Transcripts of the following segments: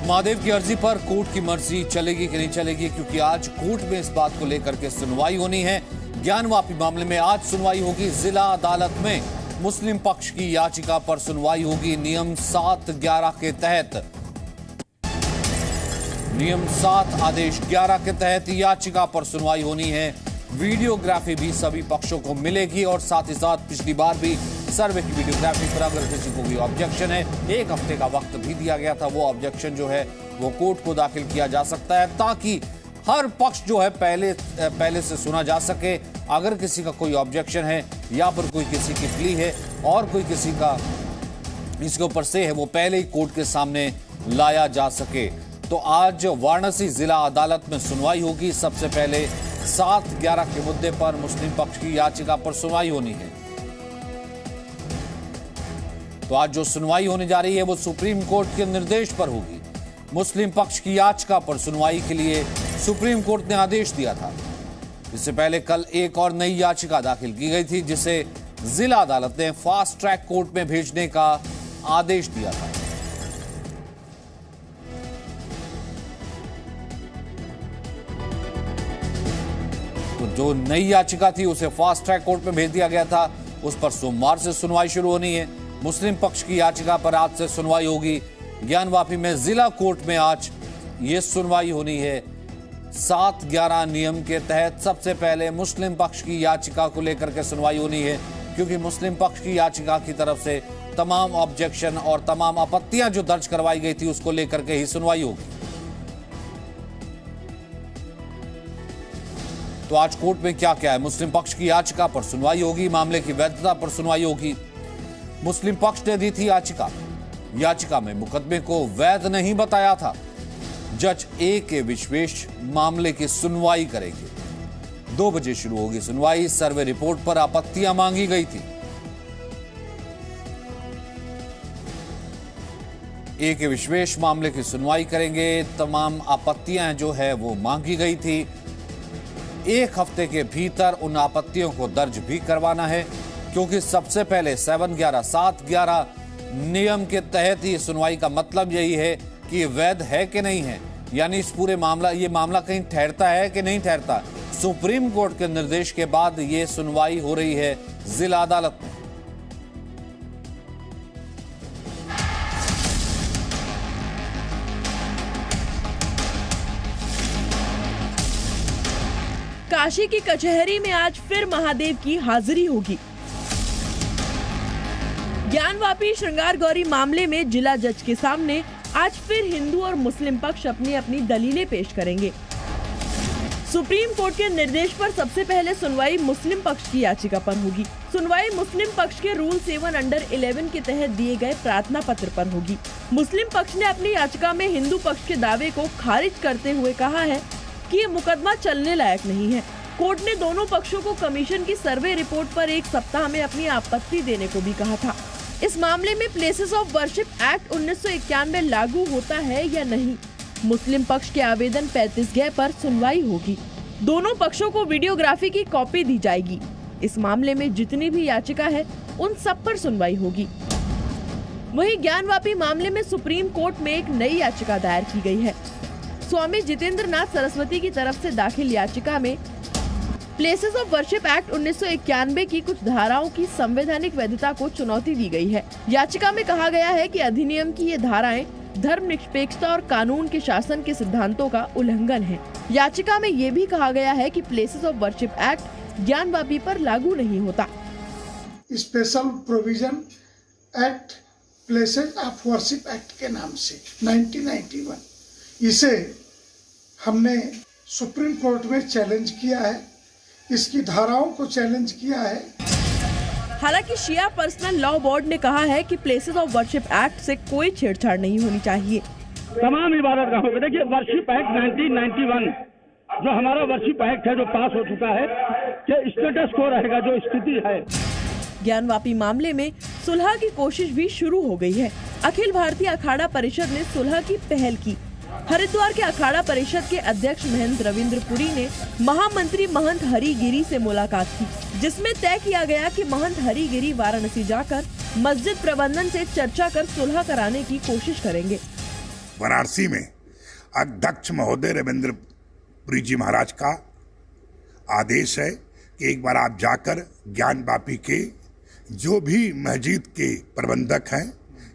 महादेव की अर्जी पर कोर्ट की मर्जी चलेगी कि नहीं चलेगी, क्योंकि आज कोर्ट में इस बात को लेकर के सुनवाई होनी है। ज्ञानवापी मामले में आज सुनवाई होगी। जिला अदालत में मुस्लिम पक्ष की याचिका पर सुनवाई होगी। नियम 7-11 के तहत, नियम 7 आदेश 11 के तहत याचिका पर सुनवाई होनी है। वीडियोग्राफी भी सभी पक्षों को मिलेगी और साथ ही साथ पिछली बार भी सर्वे की वीडियोग्राफी पर अगर किसी को भी ऑब्जेक्शन है, 1 हफ्ते का वक्त भी दिया गया था, वो ऑब्जेक्शन जो है वो कोर्ट को दाखिल किया जा सकता है, ताकि हर पक्ष जो है पहले से सुना जा सके। अगर किसी का कोई ऑब्जेक्शन है या फिर कोई किसी की प्ली है और कोई किसी का इसके ऊपर से है, वो पहले ही कोर्ट के सामने लाया जा सके। तो आज वाराणसी जिला अदालत में सुनवाई होगी। सबसे पहले 7-11 के मुद्दे पर मुस्लिम पक्ष की याचिका पर सुनवाई होनी है। तो आज जो सुनवाई होने जा रही है वो सुप्रीम कोर्ट के निर्देश पर होगी। मुस्लिम पक्ष की याचिका पर सुनवाई के लिए सुप्रीम कोर्ट ने आदेश दिया था। इससे पहले कल एक और नई याचिका दाखिल की गई थी, जिसे जिला अदालत ने फास्ट ट्रैक कोर्ट में भेजने का आदेश दिया था। तो जो नई याचिका थी उसे फास्ट ट्रैक कोर्ट में भेज दिया गया था। उस पर सोमवार से सुनवाई शुरू होनी है। मुस्लिम पक्ष की याचिका पर आज से सुनवाई होगी। ज्ञानवापी में जिला कोर्ट में आज ये सुनवाई होनी है। 7-11 नियम के तहत सबसे पहले मुस्लिम पक्ष की याचिका को लेकर के सुनवाई होनी है, क्योंकि मुस्लिम पक्ष की याचिका की तरफ से तमाम ऑब्जेक्शन और तमाम आपत्तियां जो दर्ज करवाई गई थी उसको लेकर के ही सुनवाई होगी। तो आज कोर्ट में क्या क्या है? मुस्लिम पक्ष की याचिका पर सुनवाई होगी। मामले की वैधता पर सुनवाई होगी। मुस्लिम पक्ष ने दी थी याचिका में मुकदमे को वैध नहीं बताया था। जज A.K. विश्वेश मामले की सुनवाई करेंगे। 2 बजे शुरू होगी सुनवाई। सर्वे रिपोर्ट पर आपत्तियां मांगी गई थी। A.K. विश्वेश मामले की सुनवाई करेंगे। तमाम आपत्तियां जो है वो मांगी गई थी। 1 हफ्ते के भीतर उन आपत्तियों को दर्ज भी करवाना है, क्योंकि सबसे पहले 7-11 नियम के तहत ही सुनवाई का मतलब यही है कि ये वैध है कि नहीं है, यानी इस पूरे ये मामला कहीं ठहरता है कि नहीं ठहरता। सुप्रीम कोर्ट के निर्देश के बाद ये सुनवाई हो रही है जिला अदालत में। काशी की कचहरी में आज फिर महादेव की हाजिरी होगी। ज्ञानवापी श्रृंगार गौरी मामले में जिला जज के सामने आज फिर हिंदू और मुस्लिम पक्ष अपनी अपनी दलीलें पेश करेंगे। सुप्रीम कोर्ट के निर्देश पर सबसे पहले सुनवाई मुस्लिम पक्ष की याचिका पर होगी। सुनवाई मुस्लिम पक्ष के रूल 7(11) के तहत दिए गए प्रार्थना पत्र पर होगी। मुस्लिम पक्ष ने अपनी याचिका में हिंदू पक्ष के दावे को खारिज करते हुए कहा है कि ये मुकदमा चलने लायक नहीं है। कोर्ट ने दोनों पक्षों को कमीशन की सर्वे रिपोर्ट पर 1 सप्ताह में अपनी आपत्ति देने को भी कहा था। इस मामले में प्लेसेस ऑफ वर्शिप एक्ट 1991 लागू होता है या नहीं, मुस्लिम पक्ष के आवेदन 35G पर सुनवाई होगी। दोनों पक्षों को वीडियोग्राफी की कॉपी दी जाएगी। इस मामले में जितनी भी याचिका है उन सब पर सुनवाई होगी। वहीं ज्ञानवापी मामले में सुप्रीम कोर्ट में एक नई याचिका दायर की गई है। स्वामी जितेंद्र नाथ सरस्वती की तरफ से दाखिल याचिका में प्लेसेस ऑफ वर्शिप एक्ट 1991 की कुछ धाराओं की संवैधानिक वैधता को चुनौती दी गई है। याचिका में कहा गया है कि अधिनियम की ये धाराएं धर्मनिरपेक्षता और कानून के शासन के सिद्धांतों का उल्लंघन है। याचिका में ये भी कहा गया है कि places of worship act Gyanvapi पर लागू नहीं होता। Special provision act places of worship act के नाम से 1991, इसे हमने सुप्रीम कोर्ट में चैलेंज किया है। इसकी धाराओं को चैलेंज किया है। हालांकि शिया पर्सनल लॉ बोर्ड ने कहा है कि प्लेसेस ऑफ वर्शिप एक्ट से कोई छेड़छाड़ नहीं होनी चाहिए। तमाम इबादतगाहों पे देखिए, वर्शिप एक्ट 1991 जो हमारा वर्शिप एक्ट है जो पास हो चुका है, कि स्टेटस को रहेगा जो स्थिति है। ज्ञानवापी मामले में सुलह की कोशिश भी शुरू हो गई है। अखिल भारतीय अखाड़ा परिषद ने सुलह की पहल की। हरिद्वार के अखाड़ा परिषद के अध्यक्ष महंत रविंद्र पुरी ने महामंत्री महंत हरिगिरी से मुलाकात की, जिसमें तय किया गया कि महंत हरिगिरी वाराणसी जाकर मस्जिद प्रबंधन से चर्चा कर सुलह कराने की कोशिश करेंगे। वाराणसी में अध्यक्ष महोदय रविंद्र पुरी जी महाराज का आदेश है कि एक बार आप जाकर ज्ञानवापी के जो भी मस्जिद के प्रबंधक हैं,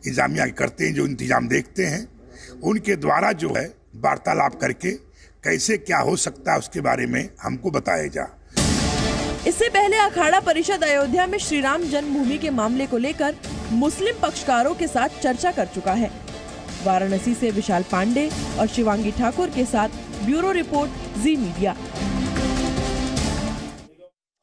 इंतजामिया करते हैं, जो इंतजाम देखते हैं, उनके द्वारा जो है वार्तालाप करके कैसे क्या हो सकता है उसके बारे में हमको बताया जाए। इससे पहले अखाड़ा परिषद अयोध्या में श्री राम जन्मभूमि के मामले को लेकर मुस्लिम पक्षकारों के साथ चर्चा कर चुका है। वाराणसी से विशाल पांडे और शिवांगी ठाकुर के साथ ब्यूरो रिपोर्ट, जी मीडिया।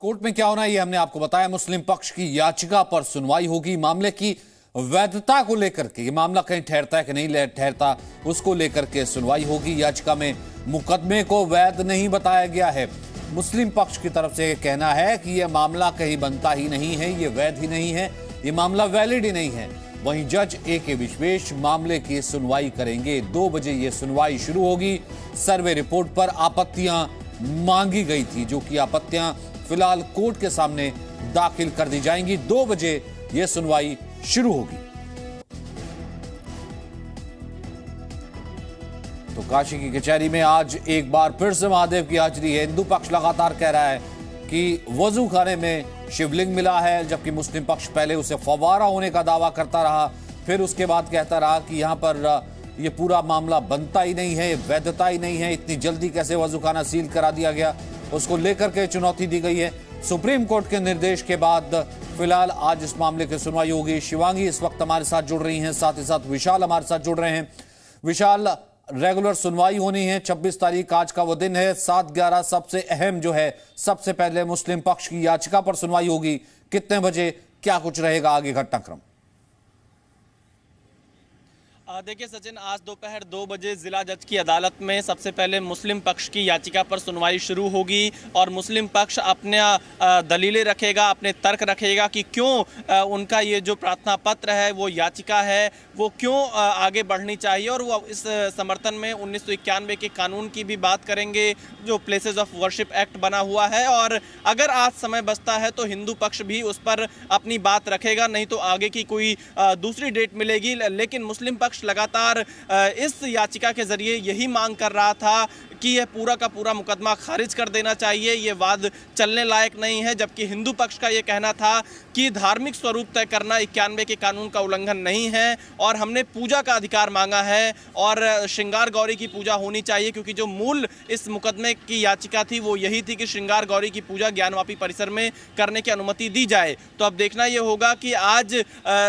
कोर्ट में क्या होना है ये हमने आपको बताया। मुस्लिम पक्ष की याचिका पर सुनवाई होगी। मामले की वैधता को लेकर के, ये मामला कहीं ठहरता है कि नहीं ठहरता, उसको लेकर के सुनवाई होगी। याचिका में मुकदमे को वैध नहीं बताया गया है। मुस्लिम पक्ष की तरफ से कहना है कि यह मामला कहीं बनता ही नहीं है, ये वैध ही नहीं है, ये मामला वैलिड ही नहीं है। वहीं जज ए.के. विश्वेश मामले की सुनवाई करेंगे। 2 बजे ये सुनवाई शुरू होगी। सर्वे रिपोर्ट पर आपत्तियां मांगी गई थी, जो कि आपत्तियां फिलहाल कोर्ट के सामने दाखिल कर दी जाएंगी। 2 बजे यह सुनवाई शुरू होगी। तो काशी की कचहरी में आज एक बार फिर से महादेव की हाजिरी है। हिंदू पक्ष लगातार कह रहा है कि वजू खाने में शिवलिंग मिला है, जबकि मुस्लिम पक्ष पहले उसे फव्वारा होने का दावा करता रहा, फिर उसके बाद कहता रहा कि यहां पर यह पूरा मामला बनता ही नहीं है, वैधता ही नहीं है, इतनी जल्दी कैसे वजू खाना सील करा दिया गया, उसको लेकर के चुनौती दी गई है। सुप्रीम कोर्ट के निर्देश के बाद फिलहाल आज इस मामले की सुनवाई होगी। शिवांगी इस वक्त हमारे साथ जुड़ रही हैं, साथ ही साथ विशाल हमारे साथ जुड़ रहे हैं। विशाल, रेगुलर सुनवाई होनी है, 26 तारीख आज का वो दिन है। 7-11 सबसे अहम जो है, सबसे पहले मुस्लिम पक्ष की याचिका पर सुनवाई होगी। कितने बजे, क्या कुछ रहेगा आगे घटनाक्रम? देखिए सचिन, आज दोपहर 2 बजे जिला जज की अदालत में सबसे पहले मुस्लिम पक्ष की याचिका पर सुनवाई शुरू होगी और मुस्लिम पक्ष अपने दलीलें रखेगा, अपने तर्क रखेगा कि क्यों उनका ये जो प्रार्थना पत्र है, वो याचिका है, वो क्यों आगे बढ़नी चाहिए। और वो इस समर्थन में 1991 के कानून की भी बात करेंगे, जो प्लेसेस ऑफ वर्शिप एक्ट बना हुआ है। और अगर आज समय बचता है तो हिंदू पक्ष भी उस पर अपनी बात रखेगा, नहीं तो आगे की कोई दूसरी डेट मिलेगी। लेकिन मुस्लिम पक्ष लगातार इस याचिका के जरिए यही मांग कर रहा था कि यह पूरा का पूरा मुकदमा खारिज कर देना चाहिए, ये वाद चलने लायक नहीं है। जबकि हिंदू पक्ष का ये कहना था कि धार्मिक स्वरूप तय करना 91 के कानून का उल्लंघन नहीं है और हमने पूजा का अधिकार मांगा है और श्रृंगार गौरी की पूजा होनी चाहिए, क्योंकि जो मूल इस मुकदमे की याचिका थी वो यही थी कि श्रृंगार गौरी की पूजा ज्ञानवापी परिसर में करने की अनुमति दी जाए। तो अब देखना ये होगा कि आज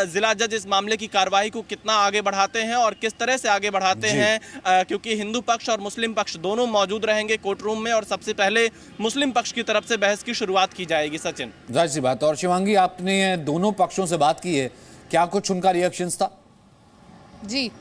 जिला जज इस मामले की कार्रवाई को कितना आगे बढ़ाते हैं और किस तरह से आगे बढ़ाते हैं, क्योंकि हिंदू पक्ष और मुस्लिम पक्ष दोनों मौजूद रहेंगे कोर्ट रूम में और सबसे पहले मुस्लिम पक्ष की तरफ से बहस की शुरुआत की जाएगी। सचिन, जाहिर सी बात। और शिवांगी, आपने दोनों पक्षों से बात की है, क्या कुछ उनका रिएक्शंस था? जी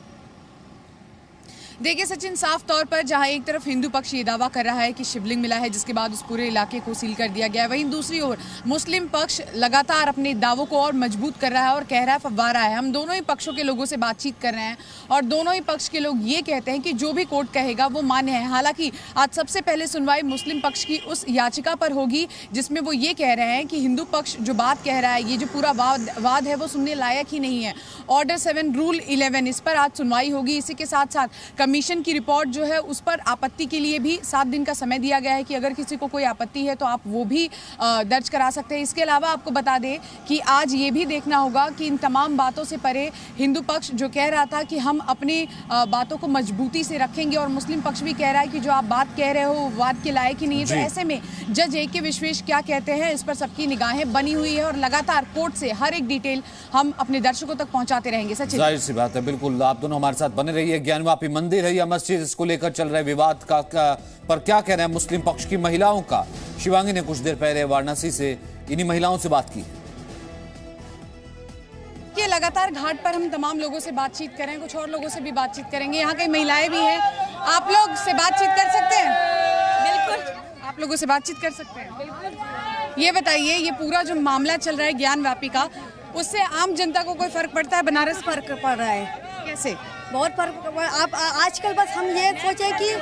देखिए सचिन, साफ तौर पर जहां एक तरफ हिंदू पक्ष ये दावा कर रहा है कि शिवलिंग मिला है, जिसके बाद उस पूरे इलाके को सील कर दिया गया है, वहीं दूसरी ओर मुस्लिम पक्ष लगातार अपने दावों को और मजबूत कर रहा है और कह रहा है फव्वारा है। हम दोनों ही पक्षों के लोगों से बातचीत कर रहे हैं और दोनों ही पक्ष के लोग ये कहते हैं कि जो भी कोर्ट कहेगा वो मान्य है। हालांकि आज सबसे पहले सुनवाई मुस्लिम पक्ष की उस याचिका पर होगी जिसमें वो ये कह रहे हैं कि हिंदू पक्ष जो बात कह रहा है, ये जो पूरा वाद है वो सुनने लायक ही नहीं है। ऑर्डर 7 रूल 11 इस पर आज सुनवाई होगी। इसी के साथ साथ कमीशन की रिपोर्ट जो है उस पर आपत्ति के लिए भी 7 दिन का समय दिया गया है कि अगर किसी को कोई आपत्ति है तो आप वो भी दर्ज करा सकते हैं। इसके अलावा आपको बता दें कि आज ये भी देखना होगा कि इन तमाम बातों से परे हिंदू पक्ष जो कह रहा था कि हम अपनी बातों को मजबूती से रखेंगे और मुस्लिम पक्ष भी कह रहा है कि जो आप बात कह रहे हो वाद के लायक ही नहीं है। तो ऐसे में जज ए.के. विश्वेश क्या कहते हैं, इस पर सबकी निगाहें बनी हुई है और लगातार कोर्ट से हर एक डिटेल हम अपने दर्शकों तक पहुंचाते रहेंगे। सचिन, जाहिर सी बात है, बिल्कुल। आप दोनों हमारे साथ बने रहिए। ज्ञानवापी मंदिर है या मस्जिद, इसको लेकर चल रहे विवाद का पर क्या कहना है मुस्लिम पक्ष की महिलाओं का? शिवांगी ने कुछ देर पहले वाराणसी से इन्हीं महिलाओं से बात की। कि लगातार घाट पर हम तमाम लोगों से बातचीत करें, कुछ और लोगों से भी बातचीत करेंगे। यहाँ कई महिलाएं भी हैं, आप लोग से बातचीत कर सकते हैं? बिल्कुल, आप लोगों से बातचीत कर सकते हैं। ये बताइए, ये पूरा जो मामला चल रहा है ज्ञानवापी का, उससे आम जनता को कोई फर्क पड़ता है? बनारस फर्क पड़ रहा है। कैसे? बहुत फर्क। आप आजकल बस हम ये सोचे कि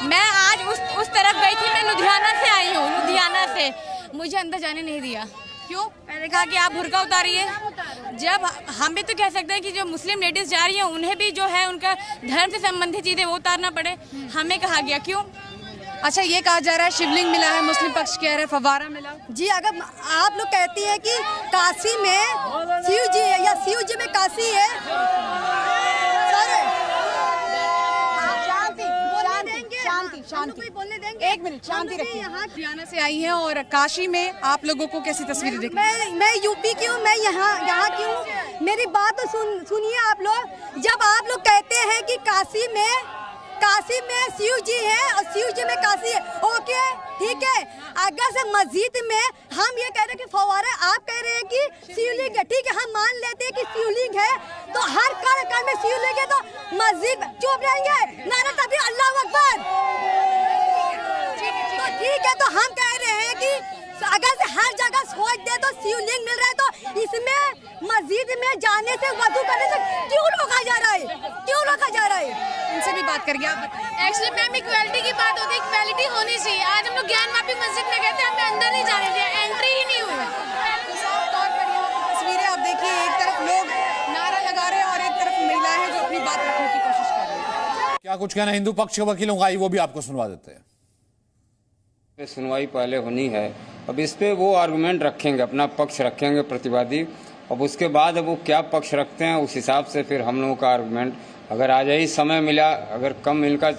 मैं आज उस तरफ गई थी, मैं लुधियाना से आई हूँ, लुधियाना से मुझे अंदर जाने नहीं दिया। क्यों? मैंने कहा कि आप बुर्का उतारिए। जब हम भी तो कह सकते हैं कि जो मुस्लिम लेडीज जा रही हैं उन्हें भी जो है उनका धर्म से संबंधित चीजें वो उतारना पड़े, हमें कहा गया क्यों? अच्छा, ये कहा जा रहा है शिवलिंग मिला है, मुस्लिम पक्ष कह रहे हैं फव्वारा मिला। जी, अगर आप लोग कहती हैं कि काशी में शिव जी है या शिव जी में काशी है, शांति बोलने देंगे? एक मिनट, शांति रखिए। यहाँ हरियाणा से आई हैं और काशी में आप लोगों को कैसी तस्वीरें दिख? मैं यूपी की हूँ, मैं यहाँ की हूँ। मेरी बात तो सुनिए आप लोग। जब आप लोग कहते हैं कि काशी में शिव जी है और शिव जी में काशी है, ओके ठीक है। अगर से मस्जिद में हम ये कह रहे हैं कि फव्वारा, आप कह रहे हैं कि शिवलिंग है, ठीक है, हम मान लेते हैं कि शिवलिंग है, तो हर कण में शिवलिंग है, तो मस्जिद चुप रहेंगे? नारा तकबीर, अल्लाहू अकबर। तो ठीक है, तो हम कह रहे हैं कि अगर से हर जगह सोच दे तो शिवलिंग मिल रहा है, तो इसमें मस्जिद में जाने से, वजू करने से क्यों रोका जा रहा है? क्यों रोका जा रहा है? इनसे भी बात करेंगे, आप बताइए। एक्चुअली मैम इक्वालिटी की बात होती है, इक्वालिटी होनी चाहिए। आज हम लोग ज्ञानवापी मस्जिद में गए थे, हमें अंदर नहीं जाने दिया, एंट्री ही नहीं हुई। तस्वीरें आप देखिए, एक तरफ लोग नारा लगा रहे हैं और एक तरफ महिलाएं हैं जो अपनी बात रखने की कोशिश कर रही है। क्या कुछ कहना हिंदू पक्ष के वकीलों का, वो भी आपको सुनवा देते हैं। सुनवाई पहले होनी है, अब इस पे वो आर्गुमेंट रखेंगे, अपना पक्ष रखेंगे प्रतिवादी। अब उसके बाद अब वो क्या पक्ष रखते हैं उस हिसाब से फिर हम लोगों का आर्गुमेंट, अगर आज ही समय मिला, अगर कम मिलका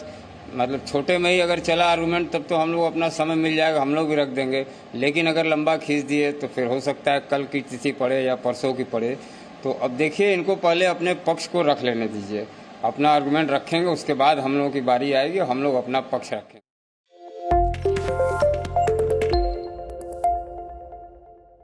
मतलब छोटे में ही अगर चला आर्गुमेंट, तब तो हम लोग अपना समय मिल जाएगा, हम लोग भी रख देंगे। लेकिन अगर लंबा खींच दिए तो फिर हो सकता है कल की तिथि पड़े या परसों की पड़े। तो अब देखिए, इनको पहले अपने पक्ष को रख लेने दीजिए, अपना आर्गुमेंट रखेंगे, उसके बाद हम लोगों की बारी आएगी, हम लोग अपना पक्ष रखेंगे।